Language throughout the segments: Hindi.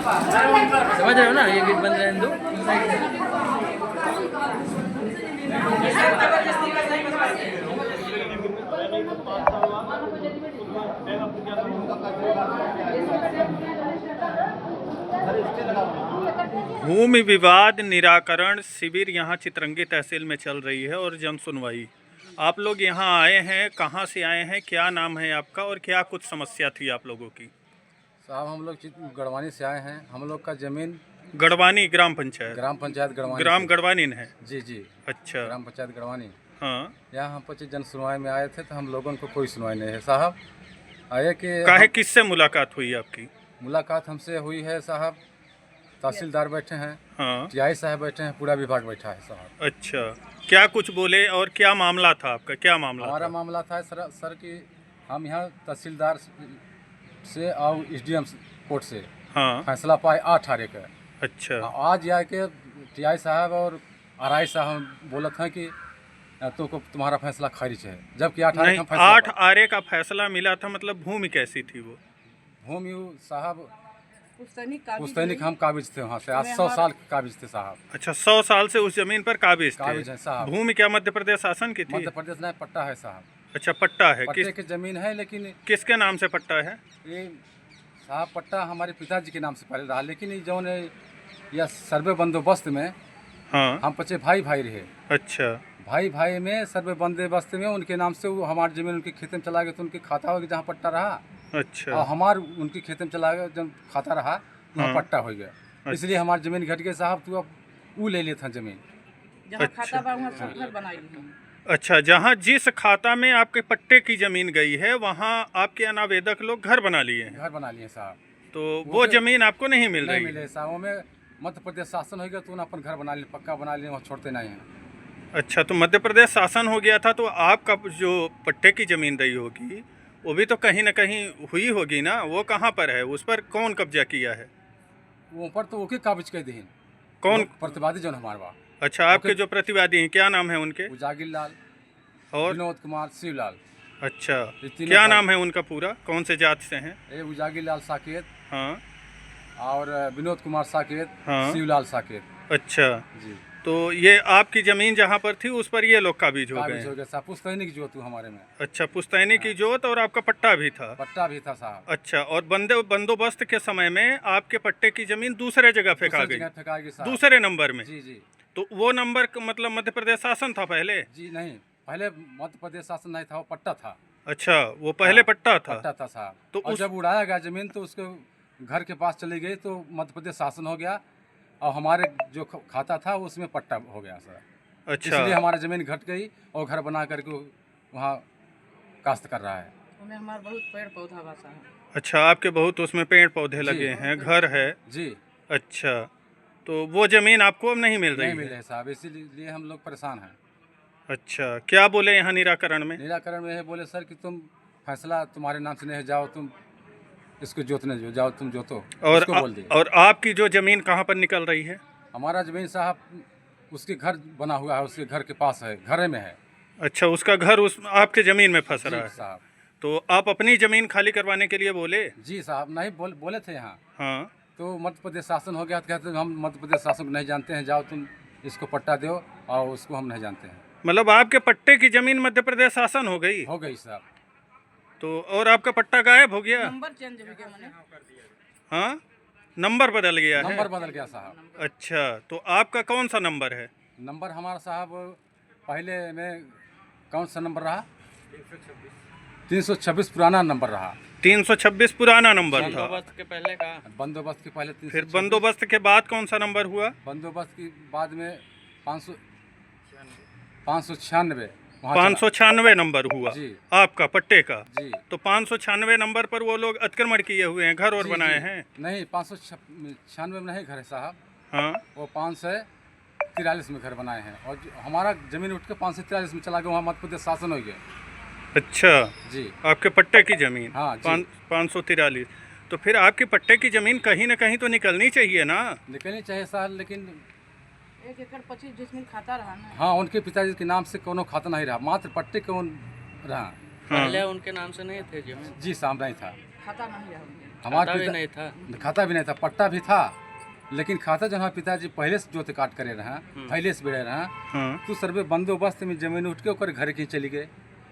समझ रहे हो ना, ये गेट बंद रहने दो। भूमि विवाद निराकरण शिविर यहाँ चितरंगी तहसील में चल रही है और जन सुनवाई। आप लोग यहाँ आए हैं, कहाँ से आए हैं, क्या नाम है आपका और क्या कुछ समस्या थी आप लोगों की? साहब हम लोग गढ़वानी से आए हैं। हम लोग का जमीन गढ़वानी ग्राम पंचायत गढ़वानी ग्राम गढ़वानी है। जी जी। अच्छा, ग्राम पंचायत गढ़वानी। हाँ। यहाँ हम 25 जन सुनवाई में आए थे तो हम लोगों को कोई सुनवाई नहीं है साहब। आए कि काहे किससे मुलाकात हुई आपकी? मुलाकात हमसे हुई है साहब। तहसीलदार बैठे हैं, हाँ। टीआई साहब बैठे हैं, पूरा विभाग बैठा है साहब। अच्छा, क्या कुछ बोले और क्या मामला था आपका? क्या मामला हमारा था? मामला था सर कि हम यहाँ तहसीलदार से और एसडीएम कोर्ट से हाँ। फैसला पाए 8 तारीख का। अच्छा, आज यह के टीआई साहब और आरआई साहब बोलत हैं कि तुमको तुम्हारा फैसला खारिज है, जबकि 8 नहीं, तारीख का 8 आरे का फैसला मिला था। मतलब भूमि कैसी थी वो? भूमि साहब पुस्तैनिक हम काबिज थे वहाँ से। आज 100 साल के काबिज थे साहब। अच्छा, 100 साल से उस जमीन पर काबिज काबिज थे। है साहब। भूमि क्या मध्य प्रदेश शासन की थी? मध्य प्रदेश नहीं, पट्टा है साहब। अच्छा, पट्टा है। पट्टे की जमीन है, लेकिन किसके नाम से पट्टा है? ये साहब पट्टा हमारे पिताजी के नाम से पहले रहा, लेकिन ये जो ने यह सर्वे बंदोबस्त में हाँ। हम 25 भाई भाई रहे। अच्छा, भाई भाई में सर्वे बंदोबस्त में उनके नाम से वो हमारी जमीन उनके खेत में चला गया, तो उनके खाता हो गया जहाँ पट्टा रहा। अच्छा, और हमार उनके खेत में चला गया, जब खाता रहा वहाँ हाँ। पट्टा हो गया। इसलिए हमारी जमीन घट गई साहब। तो अब वो ले लेता जमीन। जहाँ खाता बा वहाँ सब घर बनाई हैं। अच्छा, जहाँ जिस खाता में आपके पट्टे की जमीन गई है वहाँ आपके अनावेदक लोग घर बना लिए हैं। घर बना लिए साहब। तो वो जमीन आपको नहीं मिल नहीं रही? मिले साहब। वो में मध्य प्रदेश शासन हो गया तो उन्हें अपन घर बना लिए, पक्का बना लिए, वहाँ छोड़ते नहीं हैं। अच्छा, तो मध्य प्रदेश शासन हो गया था तो आपका जो पट्टे की जमीन रही होगी वो भी तो कहीं ना कहीं हुई होगी ना? वो कहाँ पर है? उस पर कौन कब्जा किया है? वो पर तो ओके काबिज कर दें। कौन प्रतिवादी जो हमारे बा। अच्छा, आपके जो प्रतिवादी हैं क्या नाम है उनके? उजागिर लाल और विनोद कुमार शिवलाल। अच्छा, ये तीनों क्या भाई- नाम है उनका पूरा? कौन से जात से हैं? ये उजागिर लाल साकेत हाँ। और विनोद कुमार साकेत, हाँ। शिवलाल साकेत अच्छा, जी। तो ये आपकी जमीन जहाँ पर थी उस पर ये लोग काबिज हो गए काबिज हो हैं? गया साहब। पुस्तैनी की जो तू हमारे में अच्छा, पुश्तैनी की जोत और आपका पट्टा भी था? पट्टा भी था साहब। अच्छा, और बंदोबस्त के समय में आपके पट्टे की जमीन दूसरे जगह फेंका दूसरी गई? जगह फेंका गई साहब। दूसरे नंबर में? जी जी तो वो नंबर मतलब मध्य प्रदेश शासन था पहले? जी। नहीं, पहले मध्य प्रदेश शासन नहीं था, वो पट्टा था। अच्छा, वो पहले हाँ, पट्टा था? पट्टा था साहब। तो और जब उड़ाया गया जमीन तो उसके घर के पास चली गई तो मध्य प्रदेश शासन हो गया और हमारे जो खाता था उसमें पट्टा हो गया सर। अच्छा, इसलिए हमारी जमीन घट गई और घर बना करके वहाँ काश्त कर रहा है। उनमें हमारे बहुत पेड़ पौधा बा साहब। अच्छा, आपके बहुत उसमें पेड़ पौधे लगे हैं, घर है। जी। अच्छा, तो वो जमीन आपको अब नहीं मिल रही नहीं है? मिले साहब, इसीलिए हम लोग परेशान हैं। अच्छा, क्या बोले यहाँ निराकरण में? निराकरण में है बोले सर कि तुम फैसला तुम्हारे नाम से नहीं है, जाओ तुम इसको जोतने जाओ, तुम जोतो। और इसको बोल दिए। और आपकी जो जमीन कहाँ पर निकल रही है? हमारा जमीन साहब उसके घर बना हुआ है, उसके घर के पास है, घरे में है। अच्छा, उसका घर उस आपके जमीन में फंस रहा जी है? साहब। तो आप अपनी जमीन खाली करवाने के लिए बोले? जी साहब। नहीं बोले थे यहाँ। हाँ। तो मध्य प्रदेश शासन हो गया तो कहते हम मध्य प्रदेश शासन को नहीं जानते हैं, जाओ तुम इसको पट्टा दो, और उसको हम नहीं जानते हैं। मतलब आपके पट्टे की जमीन मध्य प्रदेश शासन हो गई? हो गई साहब। तो और आपका पट्टा गायब हो गया? नंबर चेंज हो गया मैंने। हाँ, नंबर बदल गया है? नंबर बदल गया साहब। अच्छा, तो आपका कौन सा नंबर है? नंबर हमारा साहब पहले में कौन सा नंबर रहा? 326 पुराना नंबर रहा। 326 पुराना नंबर था। बंदोबस्त के पहले का बंदोबस्त के पहले 326। फिर बंदोबस्त के बाद कौन सा नंबर हुआ? बंदोबस्त के बाद में 596 वहाँ 596 नंबर हुआ जी। आपका पट्टे का? जी। तो 596 नंबर पर वो लोग अतिक्रमण किए हुए हैं, घर और जी, बनाए जी। हैं? नहीं, 596 में नहीं घर है साहब। हाँ। वो 543 में घर बनाए हैं, और हमारा जमीन उठ के 543 में चला गया, वहाँ मध्य प्रदेश शासन हो गया। अच्छा, जी। आपके पट्टे की जमीन? हाँ जी। 543। तो फिर आपके पट्टे की जमीन कहीं ना कहीं तो निकलनी चाहिए ना? निकलनी चाहिए साहब, लेकिन 1 एकड़ 25 जिसमें खाता रहा ना। हाँ, उनके पिताजी के नाम से कोनो खाता नहीं रहा, मात्र पट्टे कौन रहा। हाँ। उनके नाम से नहीं थे जमीन। जी साहब, नहीं था। खाता नहीं रहा उनके। हमारे भी नहीं था। खाता भी नहीं था, पट्टा भी था, लेकिन खाता जो हमारे पिताजी पहले से जोत काट करे रहे, पहले से बेड़े रहे, हाँ तो सर्वे बंदोबस्त में जमीन उठ के ओकर घर की चली गए।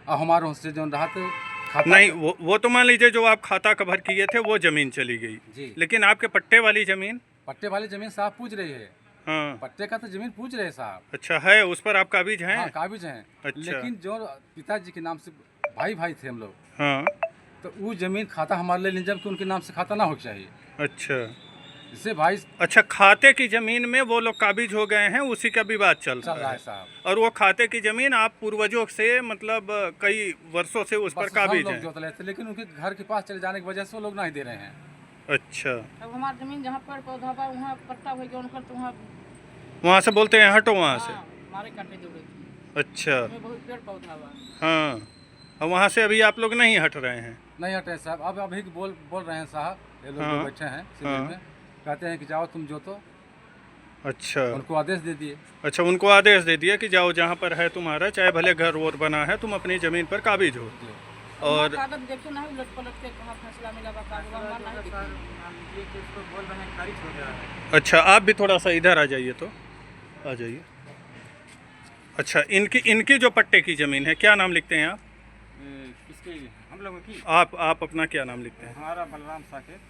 और हमारे उससे जो रहा तो खाता नहीं, वो तो मान लीजिए जो आप खाता कवर किए थे वो जमीन चली गई, जी, लेकिन आपके पट्टे वाली जमीन? पट्टे वाली जमीन साहब पूछ रही है, हाँ पट्टे का तो जमीन पूछ रहे हैं साहब। अच्छा, है उस पर आप काबिज हैं? हाँ काबिज हैं। अच्छा। लेकिन जो पिताजी के नाम से भाई भाई थे हम लोग, हाँ तो वो जमीन खाता हमारे लिए जबकि उनके नाम से खाता ना हो चाहिए, अच्छा इससे भाई अच्छा, खाते की जमीन में वो लोग काबिज हो गए हैं, उसी का विवाद चल चल रहा रहा है है। साहब। और वो खाते की जमीन आप पूर्वजों से मतलब कई वर्षों से उस पर बस हम काबिज लोग हैं? जोत रहे थे, लेकिन उनके घर के पास चले जाने की वजह से वो लोग नहीं दे रहे हैं। अच्छा, अब हमारी जमीन जहाँ पेड़ पौधा बा वहाँ पट्टा हो गया उनका, तो वहाँ वहाँ से बोलते हैं हटो वहाँ से? हाँ, हमारे काटे जोड़े थे, अच्छा, उसमें बहुत पेड़ पौधा बा। हाँ, और वहाँ से अभी आप लोग नहीं हट रहे हैं? नहीं हटे साहब, अब अभी बोल रहे हैं साहब, ये लोग हाँ। जो बैठे हैं शिविर हाँ। में, कहते हैं कि जाओ तुम जोतो, अच्छा उनको आदेश दे दिए। अच्छा, उनको आदेश दे दिया कि जाओ जहाँ पर है तुम्हारा, चाहे भले घर और बना है, तुम अपनी ज़मीन पर काबिज हो। जी। और कागज देखे नहीं उलट पलट के कहाँ फैसला मिला बा, कागज वहाँ नहीं दिखे। अच्छा, आप भी थोड़ा सा इधर आ जाइए, तो आ जाइए। अच्छा, इनकी जो पट्टे की ज़मीन है, क्या नाम लिखते हैं आप? किसके? हम लोगों की? आप अपना क्या नाम लिखते हैं? हमारा बलराम साकेत।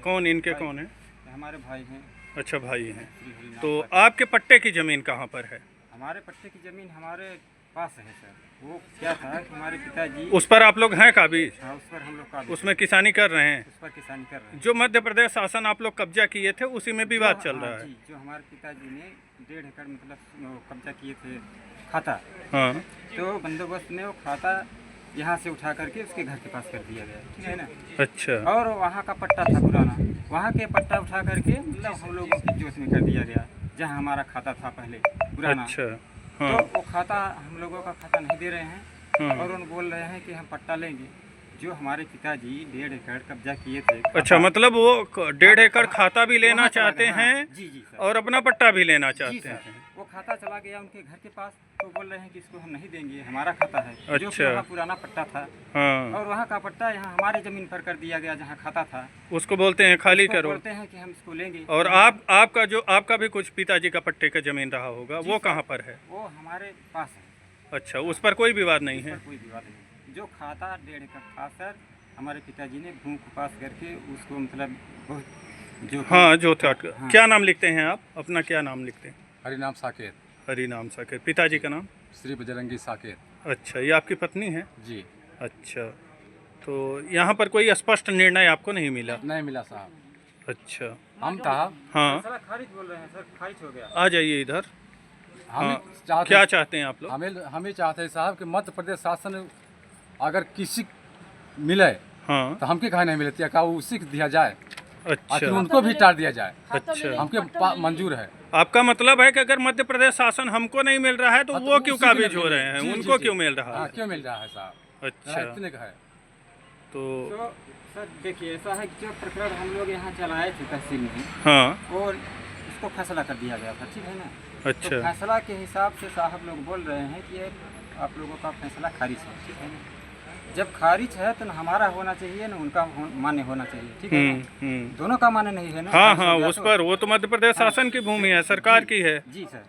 कौन इनके कौन है? हमारे भाई हैं। अच्छा, भाई हैं। श्री हरिनाथ तो साकेत। आपके पट्टे की ज़मीन कहाँ पर है? हमारे पट्टे की जमीन हमारे पास है सर। वो क्या था कि हमारे पिताजी, उस पर आप लोग हैं काबिज? हाँ, उस पर हम लोग का उसमें किसानी कर रहे हैं? उस पर किसानी कर रहे हैं। जो मध्य प्रदेश शासन आप लोग कब्जा किए थे, उसी में विवाद चल हाँ, रहा है? जी, जो हमारे पिताजी ने 1.5 एकड़ मतलब वो कब्जा किए थे खाता, हाँ तो बंदोबस्त में वो खाता यहाँ से उठा करके उसके घर के पास कर दिया गया, ठीक है ना। अच्छा, और वहाँ का पट्टा था पुराना, वहाँ के पट्टा उठा करके मतलब हम लोगों की जोत में कर दिया गया, जहाँ हमारा खाता था पहले पुराना। अच्छा, तो हाँ वो खाता हम लोगों का खाता नहीं दे रहे हैं, हाँ। और उन बोल रहे हैं कि हम पट्टा लेंगे। जो हमारे पिताजी 1.5 एकड़ कब्जा किए थे खाता, अच्छा, मतलब वो 1.5 एकड़ खाता भी लेना वहाँ चला चाहते गया, हाँ, हैं जी जी सर, और अपना पट्टा भी लेना जी चाहते सर। हैं? वो खाता चला गया उनके घर के पास, तो बोल रहे हैं कि इसको हम नहीं देंगे, हमारा खाता है, जो कि अच्छा। वहाँ पुराना पट्टा था, हाँ, और वहाँ का पट्टा यहाँ हमारे ज़मीन पर कर दिया गया जहाँ खाता था। उसको बोलते हैं खाली उसको करो। बोलते हैं कि हम इसको लेंगे। और आपका भी कुछ पिताजी का पट्टे का जमीन रहा होगा, जी वो सर। कहाँ पर है? वो हमारे पास है, अच्छा, उस पर कोई विवाद नहीं उस है? पर कोई विवाद नहीं। जो खाता 1.5 एकड़ था सर, हमारे पिताजी ने भूख उपास करके उसको मतलब बहुत जो हाँ, जो था। हाँ। क्या नाम लिखते हैं आप? अपना क्या नाम लिखते हैं? हरिनाम साकेत, हरि नाम साकेत। पिताजी का नाम? श्री बजरंगी साकेत। अच्छा, ये आपकी पत्नी है? जी, अच्छा, तो यहाँ पर कोई स्पष्ट निर्णय आपको नहीं मिला? नहीं मिला साहब। अच्छा, हम था, हाँ, सारा खारिज बोल रहे हैं सर, खारिज हो गया। आ जाइए इधर। हम हाँ, चाहते क्या चाहते हैं आप लोग? हम ही चाहते हैं साहब कि मध्य प्रदेश शासन अगर किसी मिले हाँ, तो हमके कहा नहीं मिलती है, का उसी को दिया जाए, अच्छा, आखिर उनको भी टार दिया जाए, खाता अच्छा। ले लेंगे, हमके पट्टा ले लेंगे। मंजूर है। आपका मतलब है कि अगर मध्य प्रदेश शासन हमको नहीं मिल रहा है तो हाँ, वो तो क्यों उसी के काबिज लिए हो रहे हैं? जी, जी, उनको जी। क्यों मिल रहा हाँ, है? क्यों मिल रहा है साहब? अच्छा, इतने का है। तो तो सर देखिए, ऐसा है कि जो प्रकरण हम लोग यहाँ चलाए थे तहसील में, हाँ, और उसको फैसला कर दिया गया था, ठीक है ना। तो अच्छा, फैसला के हिसाब से साहब लोग बोल रहे हैं कि ये आप लोगों का फैसला खारिज है, ठीक है ना। जब खारिज है तो न हमारा होना चाहिए न उनका मान्य होना चाहिए, ठीक है ना। दोनों का मान्य नहीं है ना। हाँ खारिज हाँ, हो गया उस तो- पर वो तो मध्य प्रदेश शासन की भूमि है, सरकार की है। जी सर,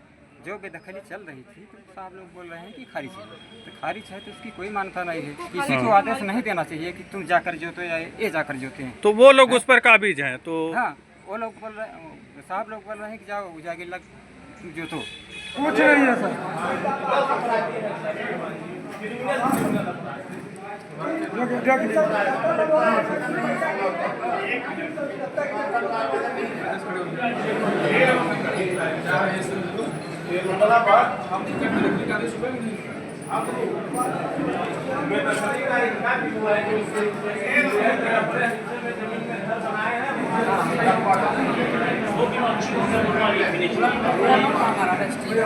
जो बेदखली चल रही थी तो साहब लोग बोल रहे हैं कि खारिज है, तो खारिज है तो उसकी कोई मान्यता नहीं है। किसी को आदेश नहीं देना चाहिए कि तुम जाकर जोतो या ये जाकर जोते हैं। तो वो लोग उस पर काबिज हैं, तो हाँ, वो लोग बोल रहे, साहब लोग बोल रहे हैं कि जाओ जाके लग तुम जोतो। कुछ नहीं है सर। हमारा रजिस्ट्री